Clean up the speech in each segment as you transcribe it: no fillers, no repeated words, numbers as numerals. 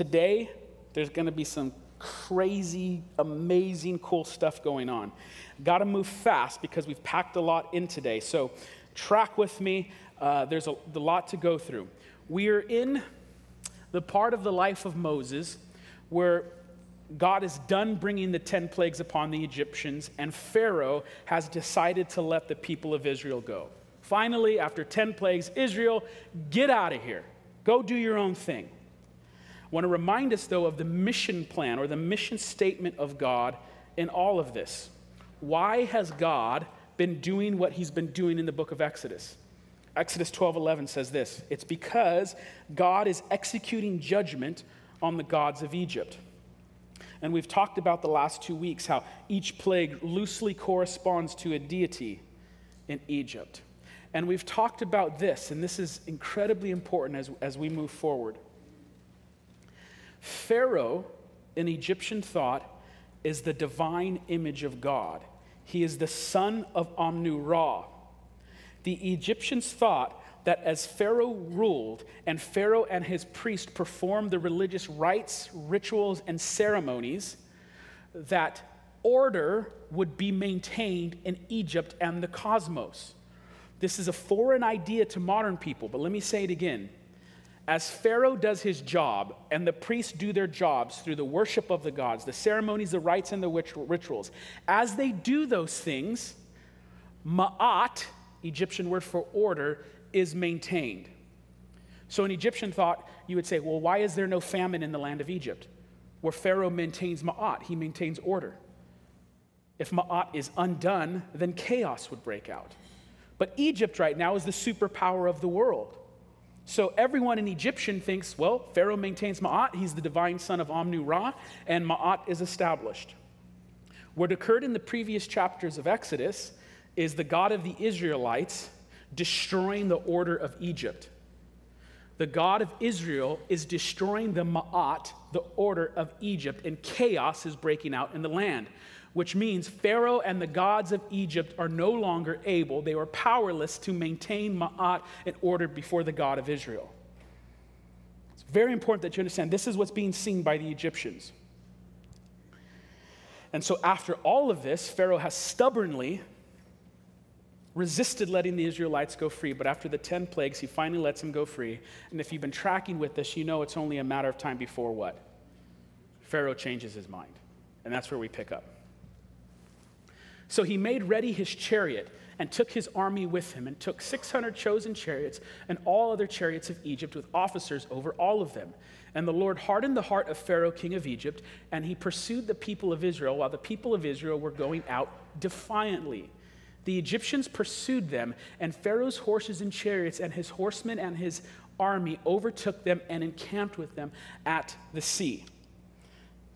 today, there's going to be some crazy, amazing, cool stuff going on. Got to move fast because we've packed a lot in today. So track with me. There's a lot to go through. We are in the part of the life of Moses where God is done bringing the 10 plagues upon the Egyptians, and Pharaoh has decided to let the people of Israel go. Finally, after 10 plagues, Israel, get out of here. Go do your own thing. I want to remind us, though, of the mission plan or the mission statement of God in all of this. Why has God been doing what he's been doing in the book of Exodus? Exodus 12:11 says this: it's because God is executing judgment on the gods of Egypt. And we've talked about the last 2 weeks how each plague loosely corresponds to a deity in Egypt. And we've talked about this, and this is incredibly important as we move forward. Pharaoh, in Egyptian thought, is the divine image of God. He is the son of Amnu-Ra. The Egyptians thought that as Pharaoh ruled and Pharaoh and his priest performed the religious rites, rituals, and ceremonies, that order would be maintained in Egypt and the cosmos. This is a foreign idea to modern people, but let me say it again. As Pharaoh does his job and the priests do their jobs through the worship of the gods, the ceremonies, the rites, and the rituals, as they do those things, ma'at, Egyptian word for order, is maintained. So in Egyptian thought, you would say, well, why is there no famine in the land of Egypt? Where Pharaoh maintains ma'at, he maintains order. If ma'at is undone, then chaos would break out. But Egypt right now is the superpower of the world. So everyone in Egyptian thinks, well, Pharaoh maintains ma'at, he's the divine son of Amnu-Ra, and ma'at is established. What occurred in the previous chapters of Exodus is the God of the Israelites destroying the order of Egypt. The God of Israel is destroying the ma'at, the order of Egypt, and chaos is breaking out in the land, which means Pharaoh and the gods of Egypt are no longer able, they were powerless to maintain ma'at and order before the God of Israel. It's very important that you understand this is what's being seen by the Egyptians. And so after all of this, Pharaoh has stubbornly resisted letting the Israelites go free, but after the 10 plagues, he finally lets them go free. And if you've been tracking with this, you know it's only a matter of time before what? Pharaoh changes his mind. And that's where we pick up. So he made ready his chariot and took his army with him and took 600 chosen chariots and all other chariots of Egypt with officers over all of them. And the Lord hardened the heart of Pharaoh, king of Egypt, and he pursued the people of Israel while the people of Israel were going out defiantly. The Egyptians pursued them, and Pharaoh's horses and chariots and his horsemen and his army overtook them and encamped with them at the sea.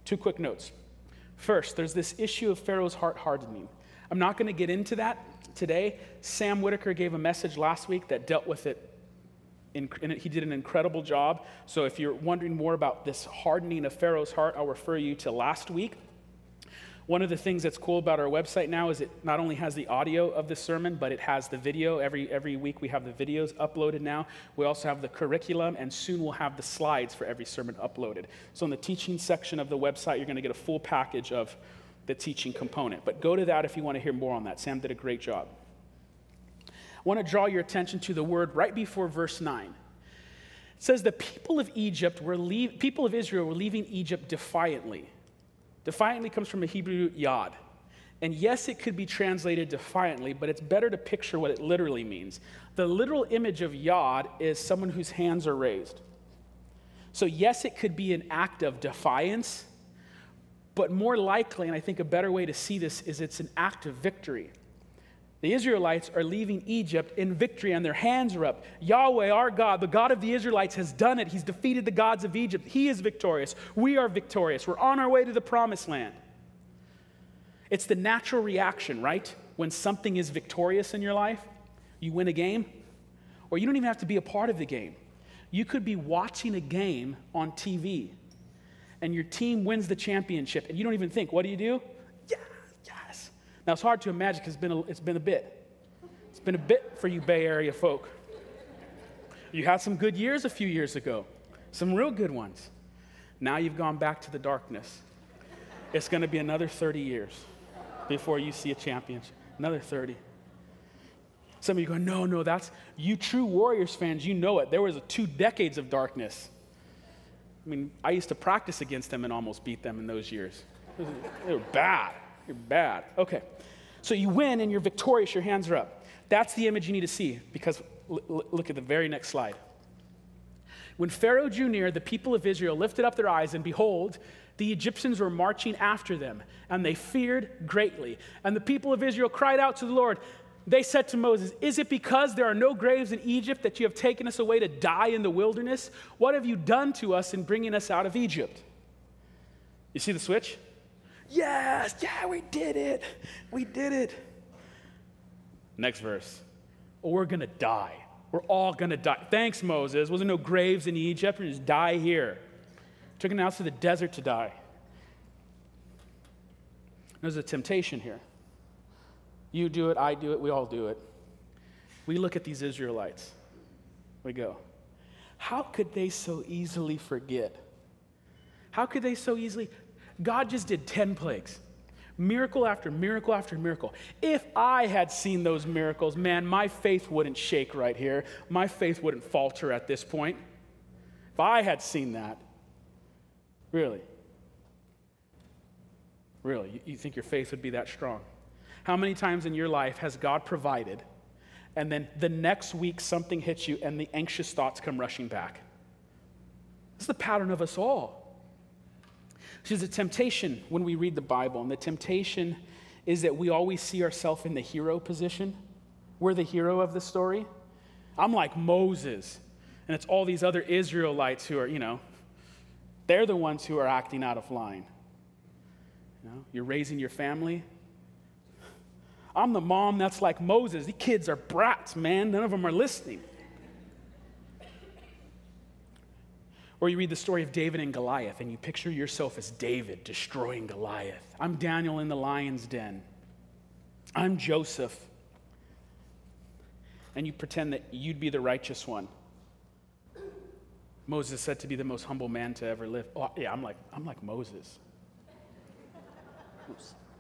2 quick notes. First, there's this issue of Pharaoh's heart hardening. I'm not going to get into that today. Sam Whitaker gave a message last week that dealt with it, and he did an incredible job. So if you're wondering more about this hardening of Pharaoh's heart, I'll refer you to last week. One of the things that's cool about our website now is it not only has the audio of the sermon, but it has the video. Every week we have the videos uploaded now. We also have the curriculum, and soon we'll have the slides for every sermon uploaded. So in the teaching section of the website, you're going to get a full package of the teaching component. But go to that if you want to hear more on that. Sam did a great job. I want to draw your attention to the word right before verse 9. It says the people of Israel were leaving Egypt defiantly. Defiantly comes from a Hebrew yad. And yes, it could be translated defiantly, but it's better to picture what it literally means. The literal image of yad is someone whose hands are raised. So yes, it could be an act of defiance, but more likely, and I think a better way to see this, is it's an act of victory. The Israelites are leaving Egypt in victory, and their hands are up. Yahweh, our God, the God of the Israelites, has done it. He's defeated the gods of Egypt. He is victorious. We are victorious. We're on our way to the promised land. It's the natural reaction, right? When something is victorious in your life, you win a game, or you don't even have to be a part of the game. You could be watching a game on TV, and your team wins the championship, and you don't even think, what do? Yeah, yes. Now, it's hard to imagine because it's been a bit. It's been a bit for you Bay Area folk. You had some good years a few years ago, some real good ones. Now you've gone back to the darkness. It's going to be another 30 years before you see a championship. Another 30. Some of you go, no, that's, you true Warriors fans, you know it. There was 2 decades of darkness. I mean, I used to practice against them and almost beat them in those years. They were bad. You're bad. Okay. So you win and you're victorious. Your hands are up. That's the image you need to see, because look at the very next slide. When Pharaoh drew near, the people of Israel lifted up their eyes, and behold, the Egyptians were marching after them, and they feared greatly. And the people of Israel cried out to the Lord. They said to Moses, "Is it because there are no graves in Egypt that you have taken us away to die in the wilderness? What have you done to us in bringing us out of Egypt?" You see the switch? Yes, yeah, we did it. We did it. Next verse. Oh, we're going to die. We're all going to die. Thanks, Moses. Wasn't no graves in Egypt. We're just die here. Took us out to the desert to die. There's a temptation here. You do it, I do it, we all do it. We look at these Israelites. We go, how could they so easily forget? How could they so easily? God just did 10 plagues. Miracle after miracle after miracle. If I had seen those miracles, man, my faith wouldn't shake right here. My faith wouldn't falter at this point. If I had seen that. Really? Really? You think your faith would be that strong? How many times in your life has God provided, and then the next week something hits you and the anxious thoughts come rushing back? This is the pattern of us all. There's a temptation when we read the Bible, and the temptation is that we always see ourselves in the hero position. We're the hero of the story. I'm like Moses, and it's all these other Israelites who are, they're the ones who are acting out of line. You're raising your family. I'm the mom that's like Moses. These kids are brats, man. None of them are listening. Or you read the story of David and Goliath, and you picture yourself as David destroying Goliath. I'm Daniel in the lion's den. I'm Joseph. And you pretend that you'd be the righteous one. Moses said to be the most humble man to ever live. Oh, yeah, I'm like Moses.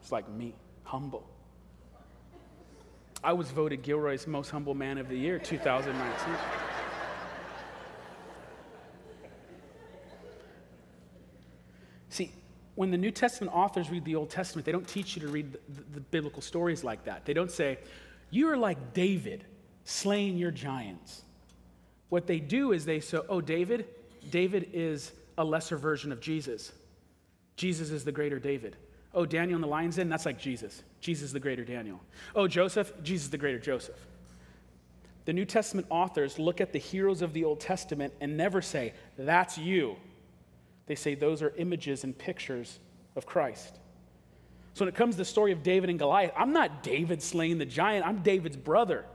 It's like me, humble. I was voted Gilroy's most humble man of the year, 2019. See, when the New Testament authors read the Old Testament, they don't teach you to read the biblical stories like that. They don't say, you are like David, slaying your giants. What they do is they say, David is a lesser version of Jesus. Jesus is the greater David. Oh, Daniel in the lion's den, that's like Jesus. Jesus is the greater Daniel. Oh, Joseph, Jesus is the greater Joseph. The New Testament authors look at the heroes of the Old Testament and never say, that's you. They say those are images and pictures of Christ. So when it comes to the story of David and Goliath, I'm not David slaying the giant. I'm David's brother.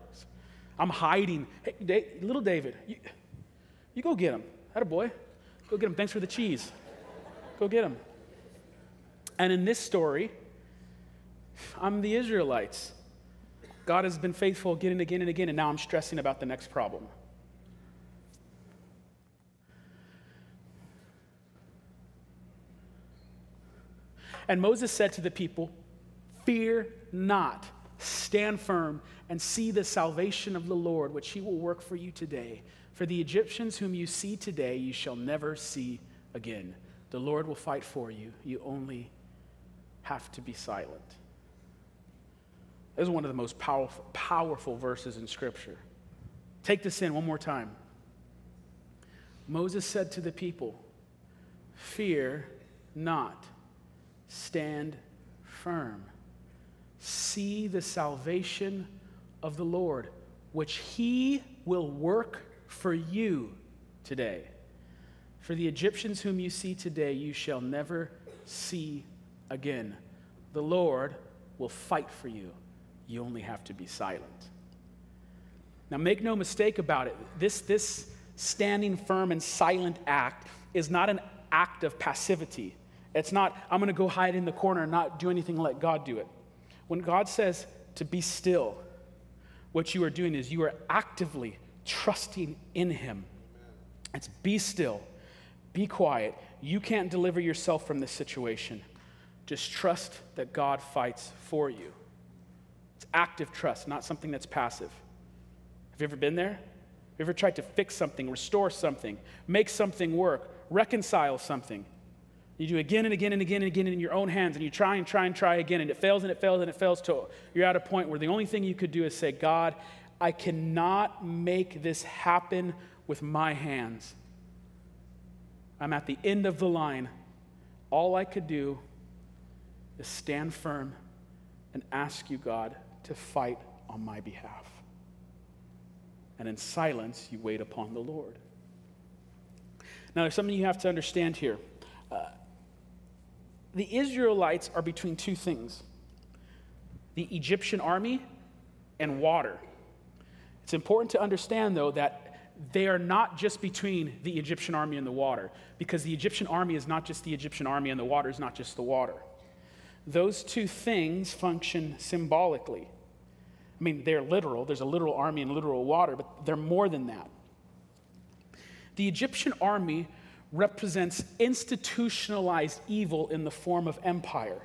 I'm hiding. Hey, little David, you go get him. Attaboy. Go get him. Thanks for the cheese. Go get him. And in this story, I'm the Israelites. God has been faithful again and again and again, and now I'm stressing about the next problem. And Moses said to the people, fear not, stand firm, and see the salvation of the Lord, which he will work for you today. For the Egyptians whom you see today, you shall never see again. The Lord will fight for you. You only have to be silent. This is one of the most powerful verses in Scripture. Take this in one more time. Moses said to the people, fear not. Stand firm. See the salvation of the Lord, which he will work for you today. For the Egyptians whom you see today, you shall never see again. The Lord will fight for you. You only have to be silent. Now, make no mistake about it. This standing firm and silent act is not an act of passivity. It's not, I'm going to go hide in the corner and not do anything and let God do it. When God says to be still, what you are doing is you are actively trusting in him. It's be still, be quiet, You can't deliver yourself from this situation. Just trust that God fights for you. It's active trust, not something that's passive. Have you ever been there? Have you ever tried to fix something, restore something, make something work, reconcile something? You do again and again and again and again in your own hands, and you try and try and try again, and it fails and it fails and it fails till you're at a point where the only thing you could do is say, God, I cannot make this happen with my hands. I'm at the end of the line. All I could do is stand firm and ask you, God, to fight on my behalf. And in silence, you wait upon the Lord. Now, there's something you have to understand here. The Israelites are between two things: the Egyptian army and water. It's important to understand, though, that they are not just between the Egyptian army and the water, because the Egyptian army is not just the Egyptian army and the water is not just the water. Those two things function symbolically. I mean, they're literal. There's a literal army and literal water, but they're more than that. The Egyptian army represents institutionalized evil in the form of empire.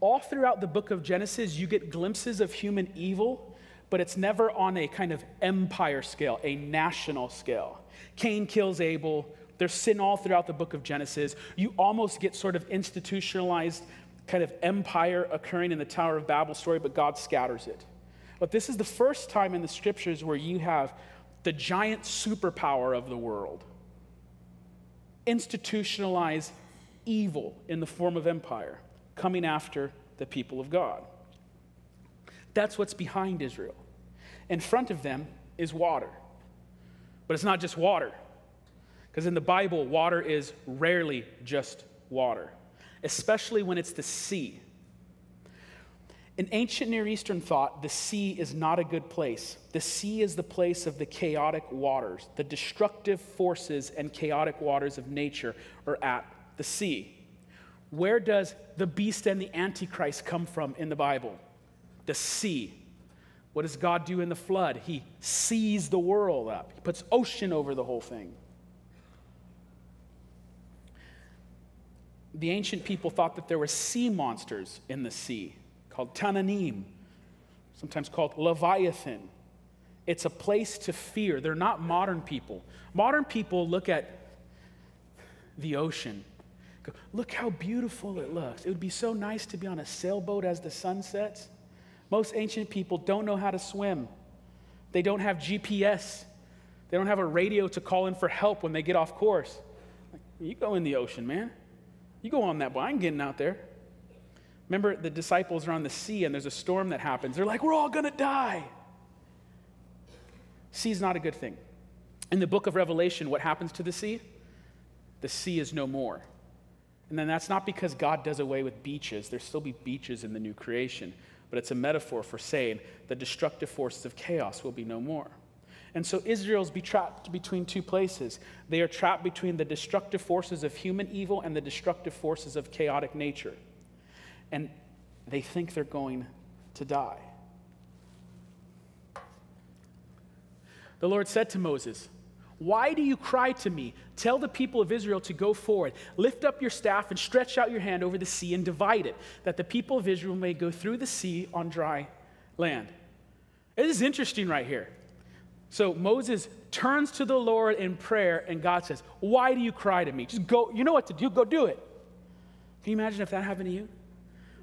All throughout the book of Genesis, you get glimpses of human evil, but it's never on a kind of empire scale, a national scale. Cain kills Abel. There's sin all throughout the book of Genesis. You almost get sort of institutionalized kind of empire occurring in the Tower of Babel story, but God scatters it. But this is the first time in the scriptures where you have the giant superpower of the world institutionalize evil in the form of empire coming after the people of God. That's what's behind Israel. In front of them is water. But it's not just water, because in the Bible, water is rarely just water, especially when it's the sea. In ancient Near Eastern thought, the sea is not a good place. The sea is the place of the chaotic waters. The destructive forces and chaotic waters of nature are at the sea. Where does the beast and the Antichrist come from in the Bible? The sea. What does God do in the flood? He seas the world up. He puts ocean over the whole thing. The ancient people thought that there were sea monsters in the sea, called Tananim, sometimes called Leviathan. It's a place to fear. They're not modern people. Modern people look at the ocean, go, look how beautiful it looks. It would be so nice to be on a sailboat as the sun sets. Most ancient people don't know how to swim. They don't have GPS. They don't have a radio to call in for help when they get off course. Like, you go in the ocean, man. You go on that boat. I ain't getting out there. Remember, the disciples are on the sea and there's a storm that happens. They're like, we're all going to die. Sea is not a good thing. In the book of Revelation, what happens to the sea? The sea is no more. And then that's not because God does away with beaches. There'll still be beaches in the new creation. But it's a metaphor for saying the destructive forces of chaos will be no more. And so Israel's be trapped between two places. They are trapped between the destructive forces of human evil and the destructive forces of chaotic nature. And they think they're going to die. The Lord said to Moses, "Why do you cry to me? Tell the people of Israel to go forward. Lift up your staff and stretch out your hand over the sea and divide it, that the people of Israel may go through the sea on dry land." This is interesting right here. So Moses turns to the Lord in prayer, and God says, "Why do you cry to me? Just go, you know what to do, go do it." Can you imagine if that happened to you?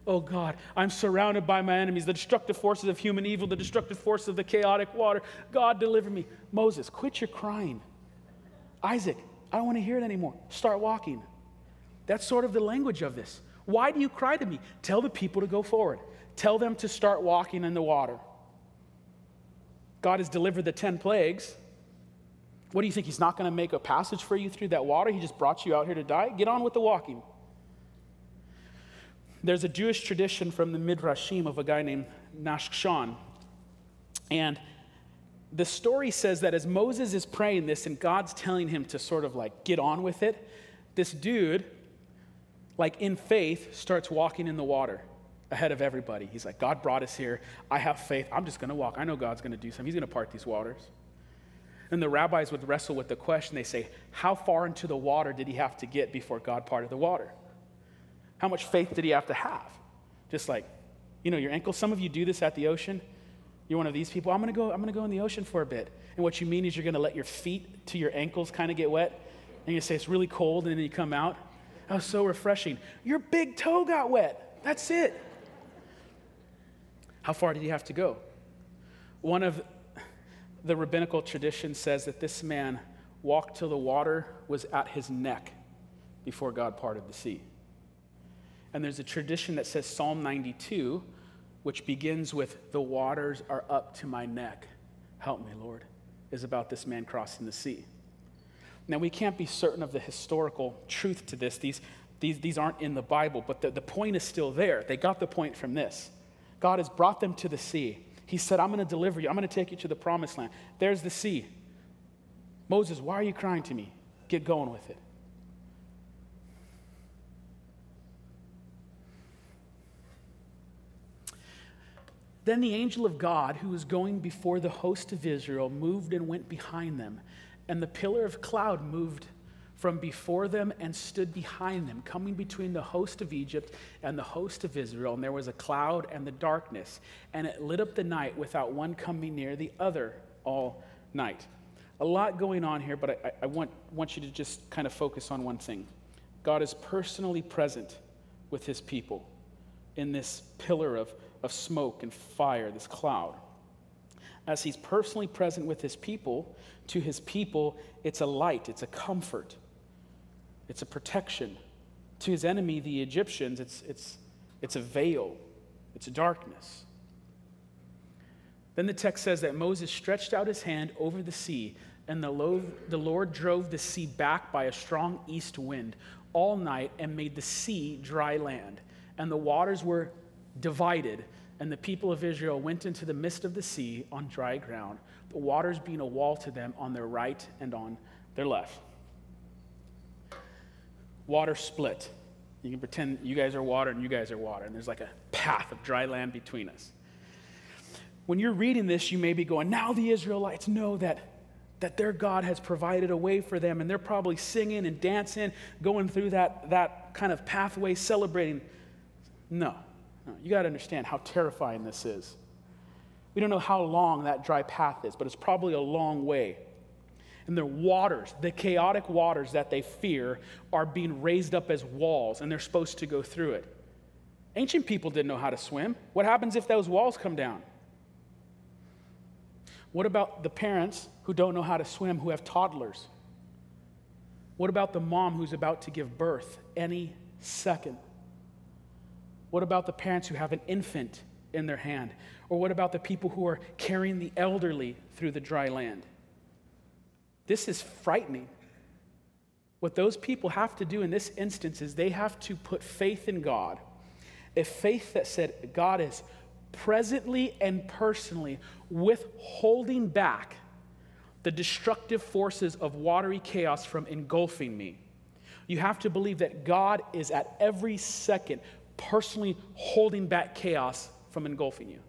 Oh God, I'm surrounded by my enemies, the destructive forces of human evil, the destructive forces of the chaotic water. God, deliver me. Moses, quit your crying. Isaac, I don't want to hear it anymore. Start walking. That's sort of the language of this. Why do you cry to me? Tell the people to go forward. Tell them to start walking in the water. God has delivered the 10 plagues. What do you think? He's not going to make a passage for you through that water? He just brought you out here to die? Get on with the walking. There's a Jewish tradition from the Midrashim of a guy named Nashkshan. And the story says that as Moses is praying this and God's telling him to sort of like get on with it, this dude, like in faith, starts walking in the water ahead of everybody. He's like, God brought us here. I have faith. I'm just going to walk. I know God's going to do something. He's going to part these waters. And the rabbis would wrestle with the question. They say, how far into the water did he have to get before God parted the water? How much faith did he have to have? Just like, your ankle. Some of you do this at the ocean. You're one of these people. I'm going to go in the ocean for a bit. And what you mean is you're going to let your feet to your ankles kind of get wet. And you say it's really cold, and then you come out. That was so refreshing. Your big toe got wet. That's it. How far did he have to go? One of the rabbinical traditions says that this man walked till the water was at his neck before God parted the sea. And there's a tradition that says Psalm 92, which begins with, the waters are up to my neck. Help me, Lord, is about this man crossing the sea. Now, we can't be certain of the historical truth to this. These aren't in the Bible, but the point is still there. They got the point from this. God has brought them to the sea. He said, I'm going to deliver you. I'm going to take you to the promised land. There's the sea. Moses, why are you crying to me? Get going with it. Then the angel of God, who was going before the host of Israel, moved and went behind them. And the pillar of cloud moved from before them and stood behind them, coming between the host of Egypt and the host of Israel. And there was a cloud and the darkness, and it lit up the night without one coming near the other all night. A lot going on here, but I want you to just kind of focus on one thing. God is personally present with his people in this pillar of smoke and fire, this cloud. As he's personally present with his people, to his people, it's a light, it's a comfort, it's a protection. To his enemy, the Egyptians, it's a veil, it's a darkness. Then the text says that Moses stretched out his hand over the sea, and the Lord drove the sea back by a strong east wind all night and made the sea dry land. And the waters were divided, and the people of Israel went into the midst of the sea on dry ground, the waters being a wall to them on their right and on their left. Water split. You can pretend you guys are water and you guys are water, and there's like a path of dry land between us. When you're reading this, you may be going, now the Israelites know that their God has provided a way for them, and they're probably singing and dancing, going through that kind of pathway, celebrating. No, you got to understand how terrifying this is. We don't know how long that dry path is, but it's probably a long way. And the waters, the chaotic waters that they fear, are being raised up as walls, and they're supposed to go through it. Ancient people didn't know how to swim. What happens if those walls come down? What about the parents who don't know how to swim, who have toddlers? What about the mom who's about to give birth any second? What about the parents who have an infant in their hand? Or what about the people who are carrying the elderly through the dry land? This is frightening. What those people have to do in this instance is they have to put faith in God, a faith that said God is presently and personally withholding back the destructive forces of watery chaos from engulfing me. You have to believe that God is at every second personally holding back chaos from engulfing you.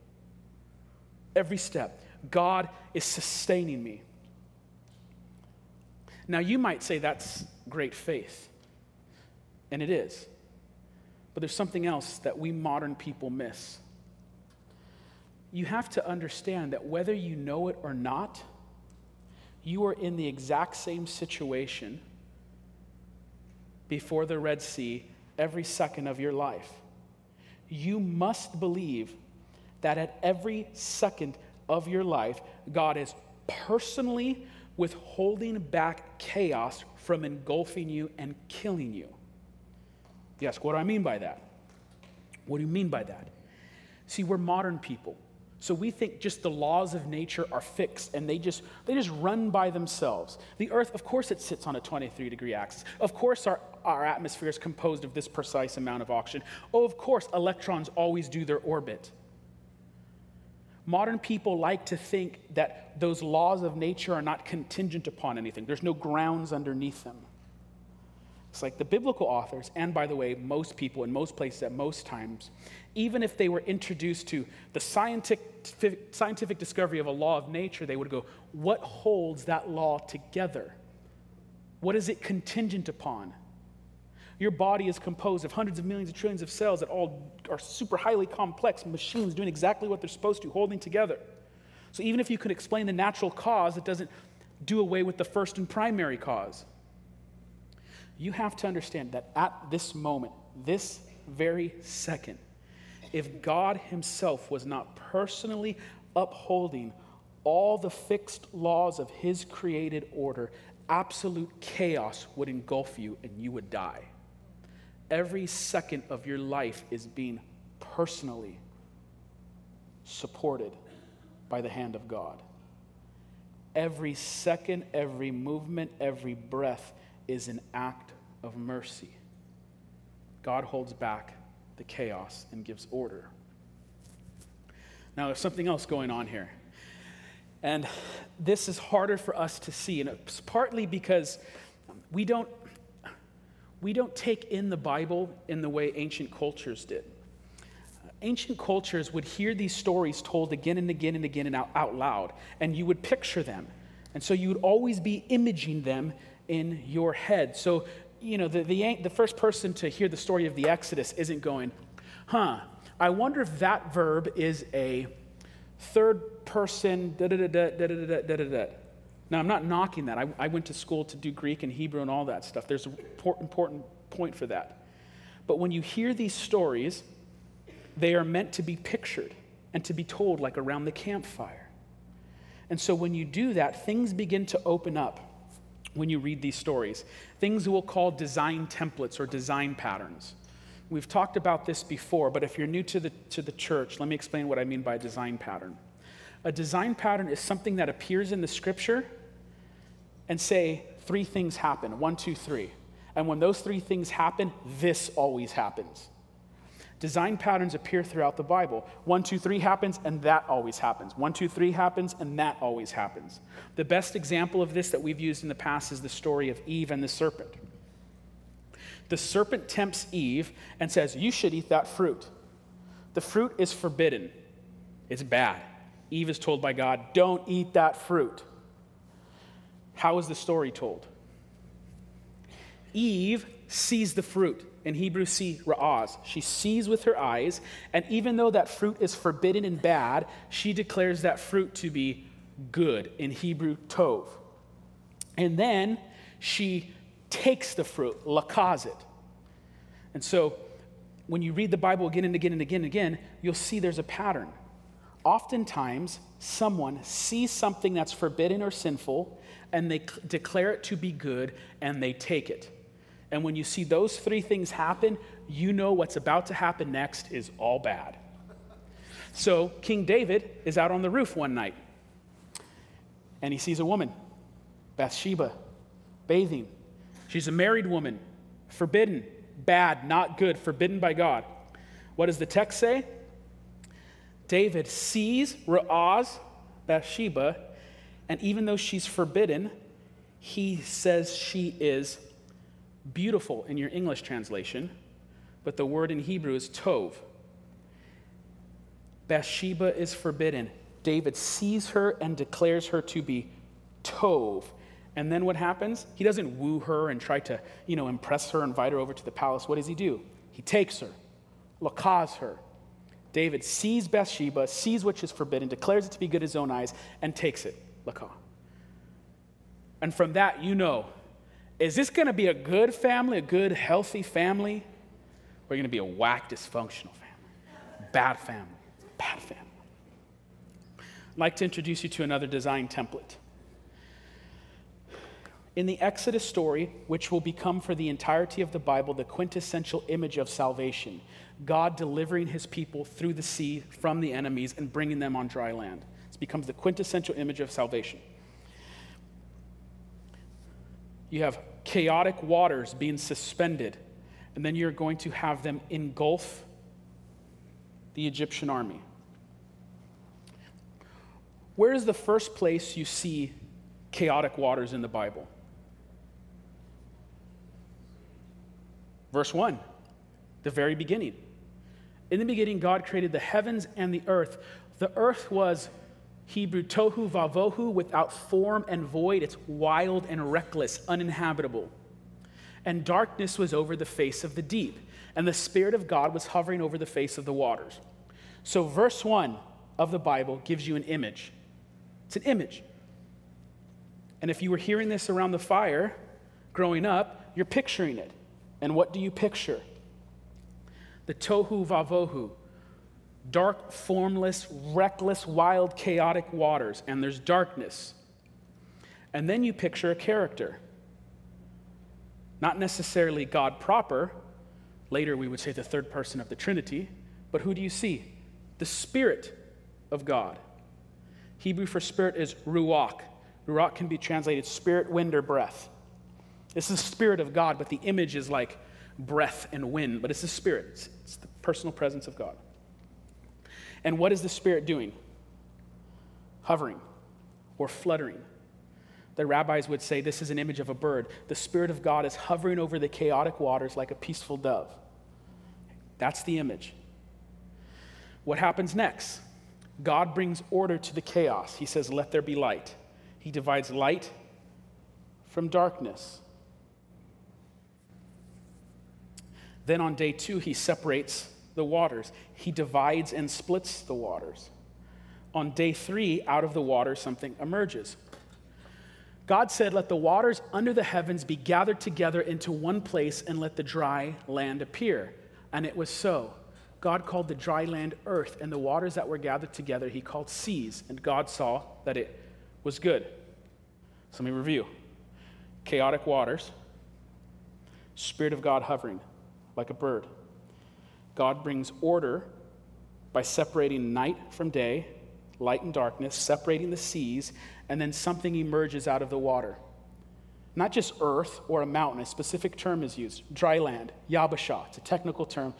Every step, God is sustaining me. Now, you might say that's great faith, and it is. But there's something else that we modern people miss. You have to understand that whether you know it or not, you are in the exact same situation before the Red Sea every second of your life. You must believe that at every second of your life, God is personally withholding back chaos from engulfing you and killing you. You ask, what do I mean by that? What do you mean by that? See, we're modern people. So we think just the laws of nature are fixed and they just run by themselves. The earth, of course, it sits on a 23-degree axis. Of course, our atmosphere is composed of this precise amount of oxygen. Oh, of course, electrons always do their orbit. Modern people like to think that those laws of nature are not contingent upon anything. There's no grounds underneath them. It's like the biblical authors, and by the way, most people in most places at most times, even if they were introduced to the scientific discovery of a law of nature, they would go, what holds that law together? What is it contingent upon? Your body is composed of hundreds of millions of trillions of cells that all are super highly complex machines doing exactly what they're supposed to, holding together. So even if you could explain the natural cause, it doesn't do away with the first and primary cause. You have to understand that at this moment, this very second, if God himself was not personally upholding all the fixed laws of his created order, absolute chaos would engulf you and you would die. Every second of your life is being personally supported by the hand of God. Every second, every movement, every breath is an act of mercy. God holds back the chaos and gives order. Now, there's something else going on here. And this is harder for us to see. And it's partly because we don't take in the Bible in the way ancient cultures did. Ancient cultures would hear these stories told again and again and again and out loud, and you would picture them. And so you would always be imaging them in your head. So, the first person to hear the story of the Exodus isn't going, I wonder if that verb is a third person, da-da-da-da-da-da-da-da-da. Now, I'm not knocking that. I went to school to do Greek and Hebrew and all that stuff. There's an important point for that. But when you hear these stories, they are meant to be pictured and to be told like around the campfire. And so when you do that, things begin to open up when you read these stories. Things we'll call design templates or design patterns. We've talked about this before, but if you're new to the church, let me explain what I mean by a design pattern. A design pattern is something that appears in the scripture and say 3 things happen, 1, 2, 3. And when those 3 things happen, this always happens. Design patterns appear throughout the Bible. 1, 2, 3 happens, and that always happens. 1, 2, 3 happens, and that always happens. The best example of this that we've used in the past is the story of Eve and the serpent. The serpent tempts Eve and says, you should eat that fruit. The fruit is forbidden. It's bad. Eve is told by God, don't eat that fruit. How is the story told? Eve sees the fruit. In Hebrew, see ra'az. She sees with her eyes, and even though that fruit is forbidden and bad, she declares that fruit to be good. In Hebrew, tov. And then she takes the fruit, lakaz it. And so when you read the Bible again and again and again and again, you'll see there's a pattern. Oftentimes, someone sees something that's forbidden or sinful, and they declare it to be good, and they take it. And when you see those 3 things happen, you know what's about to happen next is all bad. So King David is out on the roof one night, and he sees a woman, Bathsheba, bathing. She's a married woman, forbidden, bad, not good, forbidden by God. What does the text say? David sees Ra'az, Bathsheba, and even though she's forbidden, he says she is beautiful in your English translation, but the word in Hebrew is tov. Bathsheba is forbidden. David sees her and declares her to be tov. And then what happens? He doesn't woo her and try to, impress her, invite her over to the palace. What does he do? He takes her, lakaz her. David sees Bathsheba, sees which is forbidden, declares it to be good in his own eyes, and takes it, lakah. And from that, is this going to be a good family, a good, healthy family? Or are going to be a whack, dysfunctional family? Bad family. Bad family. I'd like to introduce you to another design template. In the Exodus story, which will become for the entirety of the Bible the quintessential image of salvation, God delivering his people through the sea from the enemies and bringing them on dry land. It becomes the quintessential image of salvation. You have chaotic waters being suspended, and then you're going to have them engulf the Egyptian army. Where is the first place you see chaotic waters in the Bible? Verse 1, the very beginning. In the beginning, God created the heavens and the earth. The earth was Hebrew tohu vavohu, without form and void. It's wild and reckless, uninhabitable. And darkness was over the face of the deep, and the Spirit of God was hovering over the face of the waters. So verse 1 of the Bible gives you an image. It's an image. And if you were hearing this around the fire growing up, you're picturing it. And what do you picture? The tohu vavohu, dark, formless, reckless, wild, chaotic waters, and there's darkness. And then you picture a character. Not necessarily God proper. Later we would say the third person of the Trinity. But who do you see? The Spirit of God. Hebrew for spirit is ruach. Ruach can be translated spirit, wind, or breath. This is the Spirit of God, but the image is like breath and wind. But it's the Spirit. It's the personal presence of God. And what is the Spirit doing? Hovering or fluttering. The rabbis would say this is an image of a bird. The Spirit of God is hovering over the chaotic waters like a peaceful dove. That's the image. What happens next? God brings order to the chaos. He says, let there be light. He divides light from darkness. Then on day 2, he separates the waters. He divides and splits the waters. On day 3, out of the water, something emerges. God said, let the waters under the heavens be gathered together into one place, and let the dry land appear. And it was so. God called the dry land earth, and the waters that were gathered together he called seas. And God saw that it was good. So let me review. Chaotic waters, Spirit of God hovering like a bird. God brings order by separating night from day, light and darkness, separating the seas, and then something emerges out of the water. Not just earth or a mountain, a specific term is used. Dry land, Yabba Sha, it's a technical term.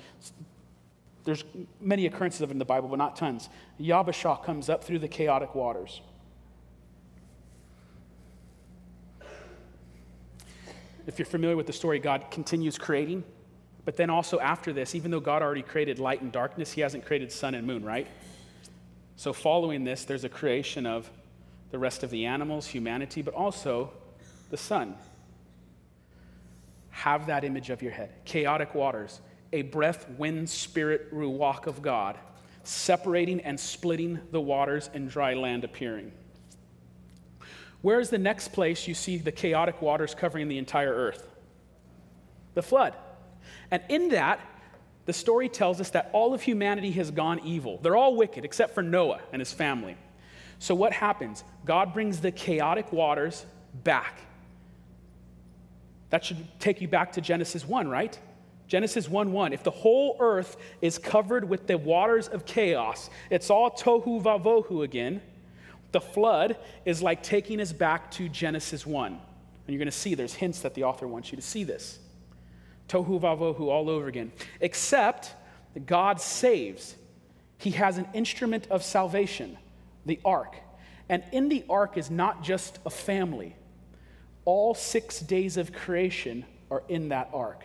There's many occurrences of it in the Bible, but not tons. Yabba Sha comes up through the chaotic waters. If you're familiar with the story, God continues creating, but then also after this, even though God already created light and darkness, he hasn't created sun and moon, right? So following this, there's a creation of the rest of the animals, humanity, but also the sun. Have that image of your head. Chaotic waters, a breath, wind, spirit, ruach of God, separating and splitting the waters and dry land appearing. Where is the next place you see the chaotic waters covering the entire earth? The flood. And in that, the story tells us that all of humanity has gone evil. They're all wicked except for Noah and his family. So what happens? God brings the chaotic waters back. That should take you back to Genesis 1, right? Genesis 1:1. If the whole earth is covered with the waters of chaos, it's all tohu vavohu again. The flood is like taking us back to Genesis 1. And you're going to see there's hints that the author wants you to see this. Tohu vavohu all over again. Except that God saves. He has an instrument of salvation, the ark. And in the ark is not just a family. All 6 days of creation are in that ark.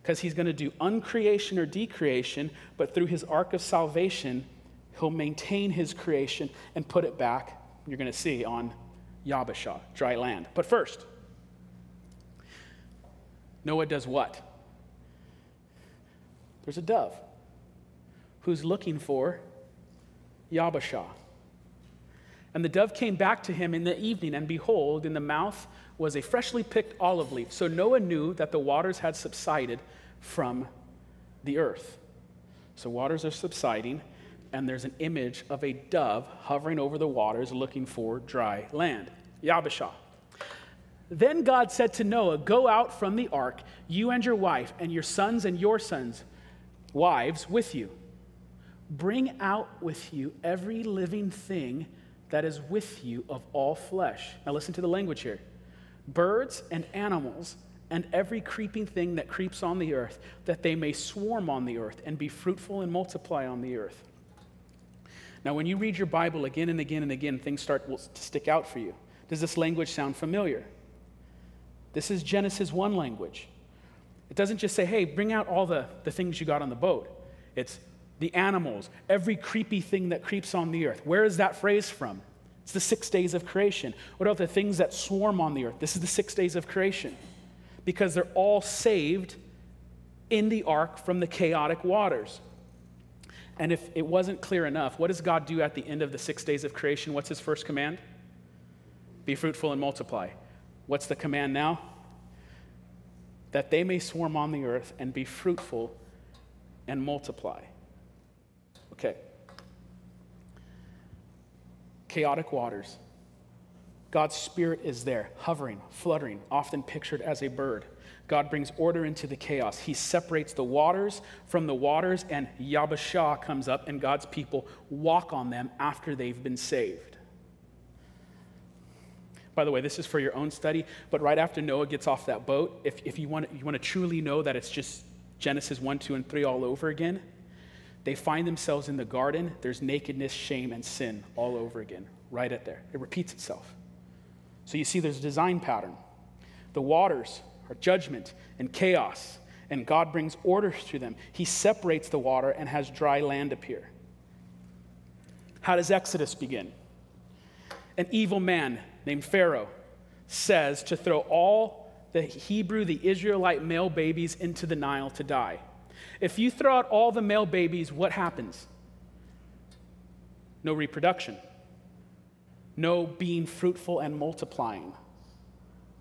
Because he's going to do uncreation or decreation, but through his ark of salvation, he'll maintain his creation and put it back, you're going to see, on Yabba Sha, dry land. But first, Noah does what? There's a dove who's looking for Yabba Sha. And the dove came back to him in the evening, and behold, in the mouth was a freshly picked olive leaf. So Noah knew that the waters had subsided from the earth. So waters are subsiding, and there's an image of a dove hovering over the waters looking for dry land. Yabba Sha. Then God said to Noah, go out from the ark, you and your wife, and your sons and your sons' wives with you. Bring out with you every living thing that is with you of all flesh. Now listen to the language here. Birds and animals and every creeping thing that creeps on the earth, that they may swarm on the earth and be fruitful and multiply on the earth. Now when you read your Bible again and again and again, things start to stick out for you. Does this language sound familiar? This is Genesis 1 language. It doesn't just say, hey, bring out all the things you got on the boat. It's the animals, every creepy thing that creeps on the earth. Where is that phrase from? It's the 6 days of creation. What about the things that swarm on the earth? This is the 6 days of creation. Because they're all saved in the ark from the chaotic waters. And if it wasn't clear enough, what does God do at the end of the 6 days of creation? What's his first command? Be fruitful and multiply. What's the command now? That they may swarm on the earth and be fruitful and multiply. Okay. Chaotic waters. God's Spirit is there, hovering, fluttering, often pictured as a bird. God brings order into the chaos. He separates the waters from the waters, and Yabba Sha comes up, and God's people walk on them after they've been saved. By the way, this is for your own study, but right after Noah gets off that boat, if you want to truly know that it's just Genesis 1, 2, and 3 all over again, they find themselves in the garden. There's nakedness, shame, and sin all over again, right at there. It repeats itself. So you see there's a design pattern. The waters are judgment and chaos, and God brings order to them. He separates the water and has dry land appear. How does Exodus begin? An evil man named Pharaoh says to throw all the Israelite male babies into the Nile to die. If you throw out all the male babies, what happens? No reproduction. No being fruitful and multiplying.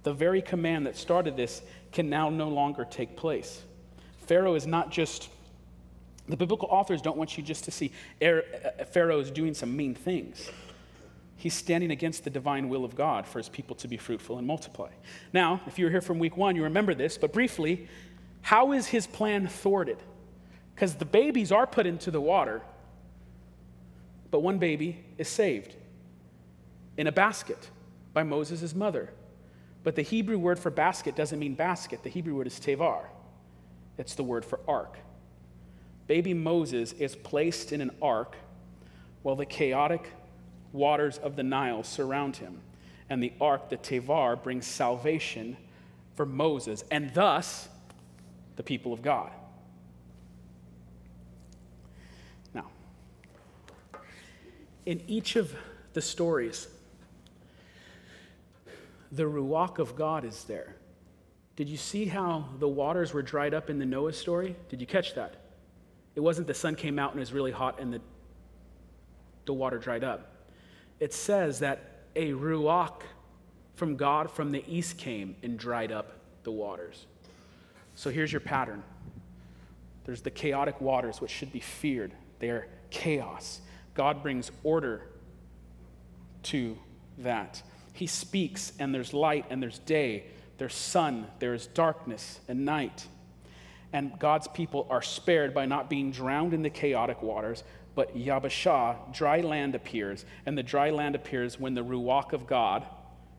The very command that started this can now no longer take place. Pharaoh is not just, the biblical authors don't want you just to see Pharaoh is doing some mean things. He's standing against the divine will of God for his people to be fruitful and multiply. Now, if you were here from week 1, you remember this, but briefly, how is his plan thwarted? Because the babies are put into the water, but one baby is saved in a basket by Moses' mother. But the Hebrew word for basket doesn't mean basket. The Hebrew word is tevar. It's the word for ark. Baby Moses is placed in an ark while the chaotic waters of the Nile surround him. And the ark, the tevar, brings salvation for Moses and thus the people of God. Now, in each of the stories, the ruach of God is there. Did you see how the waters were dried up in the Noah story? Did you catch that? It wasn't the sun came out and it was really hot and the water dried up. It says that a ruach from God from the east came and dried up the waters. So here's your pattern. There's the chaotic waters, which should be feared. They are chaos. God brings order to that. He speaks, and there's light, and there's day. There's sun, there's darkness, and night. And God's people are spared by not being drowned in the chaotic waters, but Yabba Sha, dry land appears, and the dry land appears when the ruach of God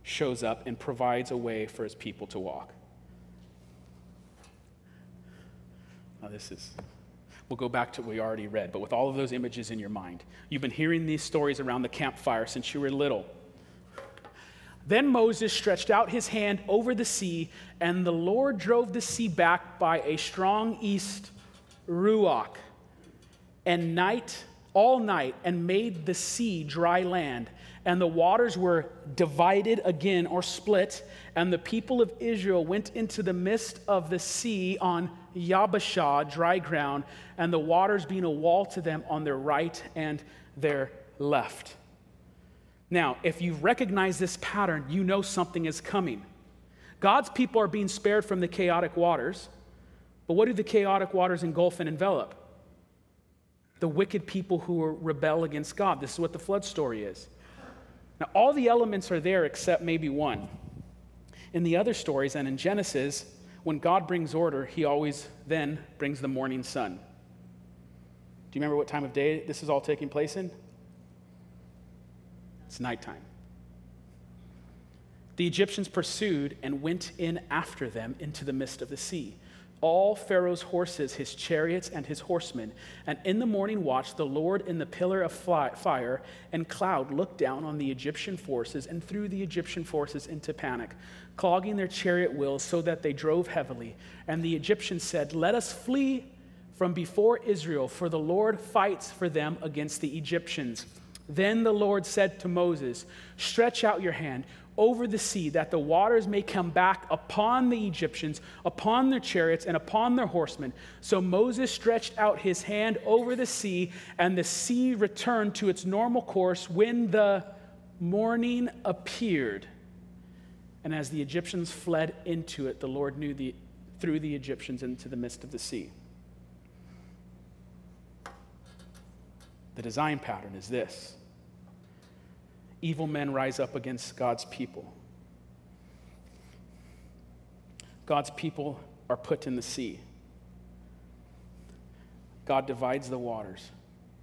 shows up and provides a way for his people to walk. Now we'll go back to what we already read, but with all of those images in your mind. You've been hearing these stories around the campfire since you were little. Then Moses stretched out his hand over the sea, and the Lord drove the sea back by a strong east ruach, and all night, and made the sea dry land. And the waters were divided again, or split, and the people of Israel went into the midst of the sea on Yabba Sha, dry ground, and the waters being a wall to them on their right and their left. Now, if you recognize this pattern, you know something is coming. God's people are being spared from the chaotic waters, but what do the chaotic waters engulf and envelop? The wicked people who rebel against God. This is what the flood story is. Now, all the elements are there except maybe one. In the other stories and in Genesis, when God brings order, he always then brings the morning sun. Do you remember what time of day this is all taking place in? It's nighttime. The Egyptians pursued and went in after them into the midst of the sea. all Pharaoh's horses, his chariots, and his horsemen. And in the morning watch, the Lord in the pillar of fire and cloud looked down on the Egyptian forces and threw the Egyptian forces into panic, clogging their chariot wheels so that they drove heavily. And the Egyptians said, "Let us flee from before Israel, for the Lord fights for them against the Egyptians." Then the Lord said to Moses, "Stretch out your hand over the sea, that the waters may come back upon the Egyptians, upon their chariots, and upon their horsemen." So Moses stretched out his hand over the sea, and the sea returned to its normal course when the morning appeared. And as the Egyptians fled into it, the Lord threw the Egyptians into the midst of the sea. The design pattern is this. Evil men rise up against God's people. God's people are put in the sea. God divides the waters.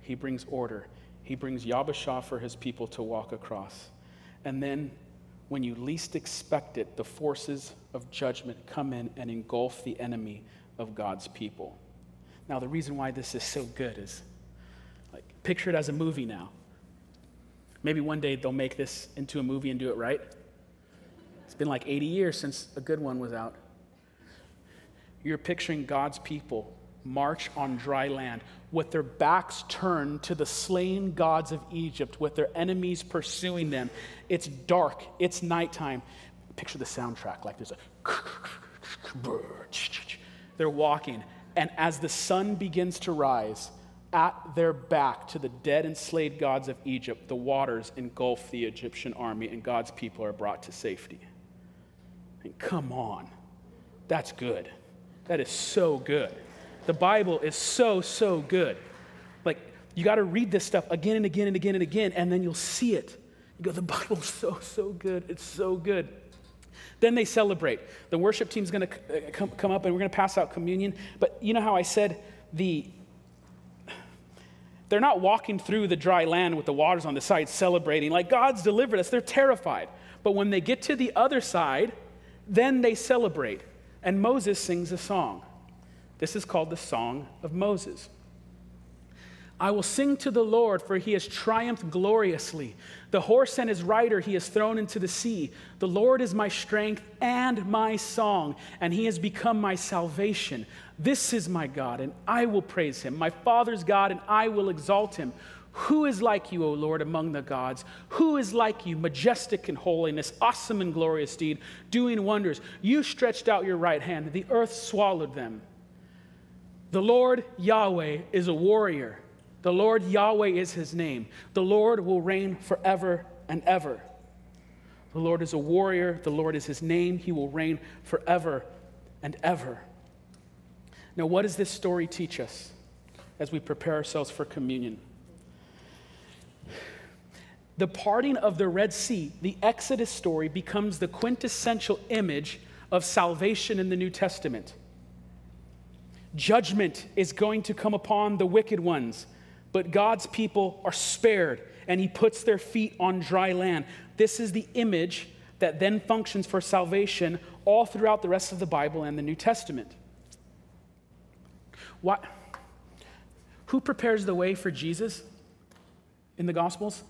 He brings order. He brings Yabba Sha for his people to walk across. And then, when you least expect it, the forces of judgment come in and engulf the enemy of God's people. Now, the reason why this is so good is, picture it as a movie now. Maybe one day they'll make this into a movie and do it right. It's been like 80 years since a good one was out. You're picturing God's people march on dry land with their backs turned to the slain gods of Egypt, with their enemies pursuing them. It's dark. It's nighttime. Picture the soundtrack. Like there's a... They're walking. And as the sun begins to rise, at their back to the dead and slain gods of Egypt, the waters engulf the Egyptian army, and God's people are brought to safety. And come on. That's good. That is so good. The Bible is so, so good. Like, you got to read this stuff again and again and again and again, and then you'll see it. You go, the Bible's so, so good. It's so good. Then they celebrate. The worship team's going to come up, and we're going to pass out communion. But you know how I said they're not walking through the dry land with the waters on the side celebrating like God's delivered us. They're terrified. But when they get to the other side, then they celebrate. And Moses sings a song. This is called the Song of Moses. "I will sing to the Lord, for he has triumphed gloriously. The horse and his rider he has thrown into the sea. The Lord is my strength and my song, and he has become my salvation. This is my God, and I will praise him, my Father's God, and I will exalt him. Who is like you, O Lord, among the gods? Who is like you, majestic in holiness, awesome in glorious deed, doing wonders? You stretched out your right hand, the earth swallowed them. The Lord Yahweh is a warrior. The Lord Yahweh is his name. The Lord will reign forever and ever." The Lord is a warrior. The Lord is his name. He will reign forever and ever. Now, what does this story teach us as we prepare ourselves for communion? The parting of the Red Sea, the Exodus story, becomes the quintessential image of salvation in the New Testament. Judgment is going to come upon the wicked ones, but God's people are spared, and he puts their feet on dry land. This is the image that then functions for salvation all throughout the rest of the Bible and the New Testament. What? Who prepares the way for Jesus in the Gospels?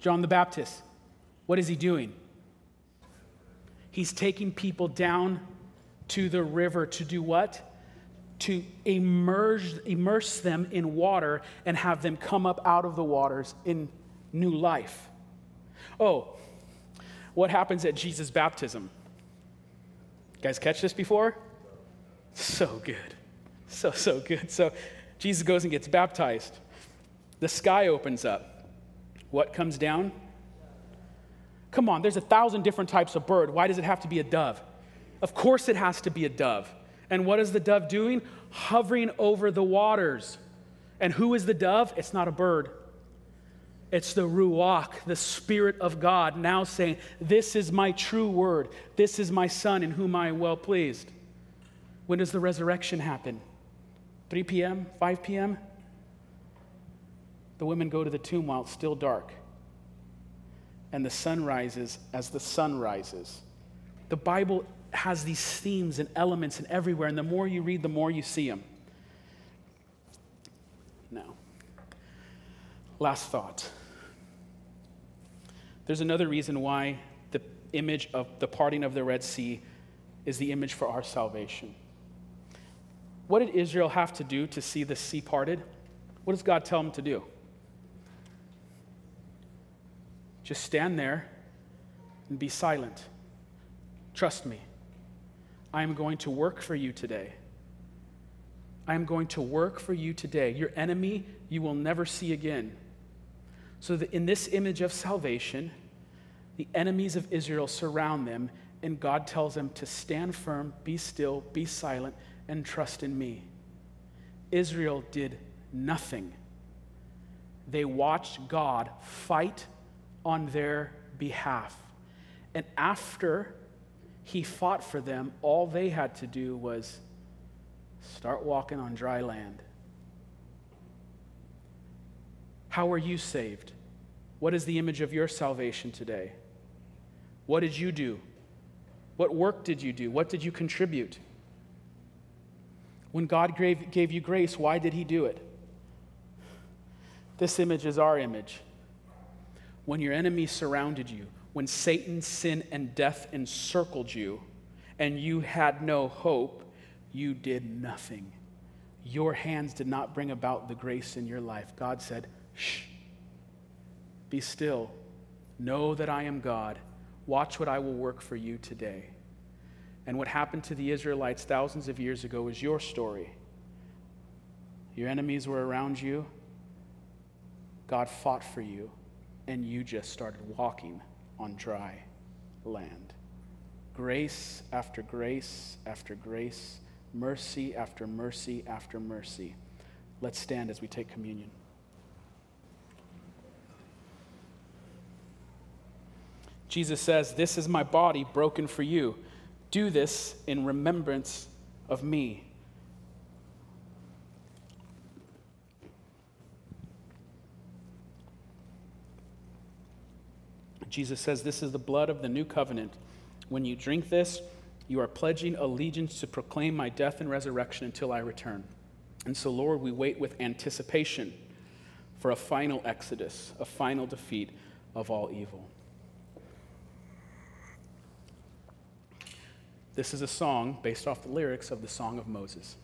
John the Baptist. What is he doing? He's taking people down to the river to do what? To immerse them in water and have them come up out of the waters in new life. Oh, what happens at Jesus' baptism? You guys catch this before? So good. So good. So Jesus goes and gets baptized. The sky opens up. What comes down? Come on, there's 1,000 different types of bird. Why does it have to be a dove? Of course it has to be a dove. And what is the dove doing? Hovering over the waters. And who is the dove? It's not a bird. It's the Ruach, the Spirit of God, now saying, this is my true word. This is my Son in whom I am well pleased. When does the resurrection happen? 3 p.m., 5 p.m.? The women go to the tomb while it's still dark. And the sun rises as the sun rises. The Bible has these themes and elements and everywhere, and the more you read, the more you see them. Now, last thought. There's another reason why the image of the parting of the Red Sea is the image for our salvation. What did Israel have to do to see the sea parted? What does God tell them to do? Just stand there and be silent. Trust me. I am going to work for you today. I am going to work for you today. Your enemy you will never see again. So that in this image of salvation, the enemies of Israel surround them, and God tells them to stand firm, be still, be silent, and trust in me. Israel did nothing. They watched God fight on their behalf. And after he fought for them, all they had to do was start walking on dry land. How are you saved? What is the image of your salvation today? What did you do? What work did you do? What did you contribute? When God gave you grace, why did he do it? This image is our image. When your enemies surrounded you, when Satan, sin, and death encircled you, and you had no hope, you did nothing. Your hands did not bring about the grace in your life. God said, shh, be still. Know that I am God. Watch what I will work for you today. And what happened to the Israelites thousands of years ago is your story. Your enemies were around you. God fought for you, and you just started walking on dry land. Grace after grace after grace, mercy after mercy after mercy. Let's stand as we take communion. Jesus says, "This is my body broken for you. Do this in remembrance of me." Jesus says, "This is the blood of the new covenant. When you drink this, you are pledging allegiance to proclaim my death and resurrection until I return." And so, Lord, we wait with anticipation for a final exodus, a final defeat of all evil. This is a song based off the lyrics of the Song of Moses.